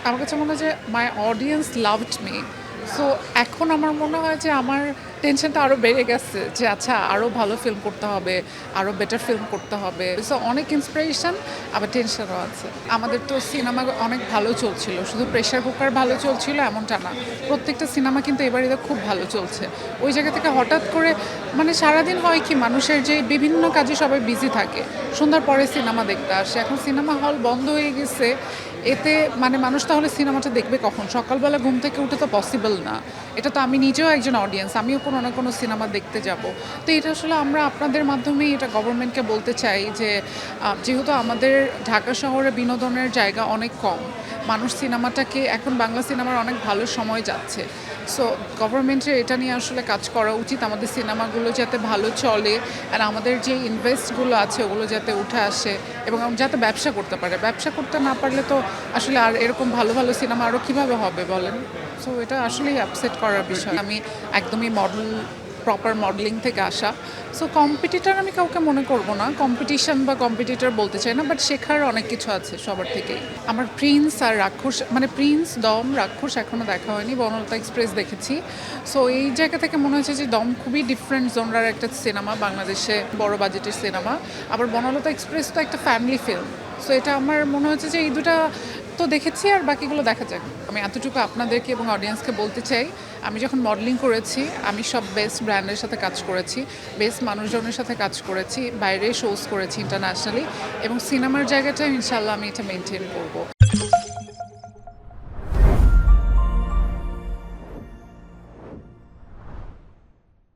আমার কাছে মনে হয় যে my audience loved me. So এখন আমার মনে হয় যে আমার টেনশনটা আরও বেড়ে গেছে যে আচ্ছা আরও ভালো ফিল্ম করতে হবে, আরও বেটার ফিল্ম করতে হবে। সো অনেক ইন্সপিরেশন, আবার টেনশনও আছে। আমাদের তো সিনেমা অনেক ভালো চলছিল, শুধু প্রেশার কুকার ভালো চলছিল এমনটা না। প্রত্যেকটা সিনেমা কিন্তু এবারে খুব ভালো চলছে। ওই জায়গা থেকে হঠাৎ করে মানে সারাদিন হয় কি মানুষের যে বিভিন্ন কাজে সবাই বিজি থাকে, সন্ধ্যার পরে সিনেমা দেখতে আসে। এখন সিনেমা হল বন্ধ হয়ে গেছে, এতে মানে মানুষ তাহলে সিনেমাটা দেখবে কখন? সকালবেলা ঘুম থেকে উঠে তো পসিবল না। এটা তো আমি নিজেও একজন অডিয়েন্স, আমিও কোনো না কোনো সিনেমা দেখতে যাব। তো এটা আসলে আমরা আপনাদের মাধ্যমেই এটা গভর্নমেন্টকে বলতে চাই যে যেহেতু আমাদের ঢাকা শহরে বিনোদনের জায়গা অনেক কম, মানুষ সিনেমাটাকে এখন বাংলা সিনেমার অনেক ভালো সময় যাচ্ছে। সো গভর্নমেন্টের এটা নিয়ে আসলে কাজ করা উচিত, আমাদের সিনেমাগুলো যাতে ভালো চলে আর আমাদের যে ইনভেস্টগুলো আছে ওগুলো যাতে উঠে আসে এবং যাতে ব্যবসা করতে পারে। ব্যবসা করতে না পারলে তো আসলে আর এরকম ভালো ভালো সিনেমা আরও কীভাবে হবে বলেন? সো এটা আসলেই আপসেট করার বিষয়। আমি একদমই প্রপার মডেলিং থেকে আসা। সো কম্পিটিটর আমি কাউকে মনে করব না, কম্পিটিশন বা কম্পিটিটর বলতে চাই না, বাট শেখার অনেক কিছু আছে সবার থেকেই। আমার প্রিন্স আর রাক্ষস মানে প্রিন্স, দম, রাক্ষস এখনও দেখা হয়নি, বনলতা এক্সপ্রেস দেখেছি। সো এই জায়গা থেকে মনে হচ্ছে যে দম খুবই ডিফারেন্ট জনরার একটা সিনেমা, বাংলাদেশে বড় বাজেটের সিনেমা। আবার বনলতা এক্সপ্রেস তো একটা ফ্যামিলি ফিল্ম। সো এটা আমার মনে হচ্ছে যে এই দুটা তো দেখেছি, আর বাকিগুলো দেখা যাক। আমি এতটুকু আপনাদেরকে এবং অডিয়েন্সকে বলতে চাই, আমি যখন মডেলিং করেছি আমি সব বেস্ট ব্র্যান্ডের সাথে কাজ করেছি, বেস্ট মানুষজনের সাথে কাজ করেছি, বাইরে শোজ করেছি ইন্টারন্যাশনালি, এবং সিনেমার জায়গাটা ইনশাল্লাহ আমি এটা মেনটেন করব।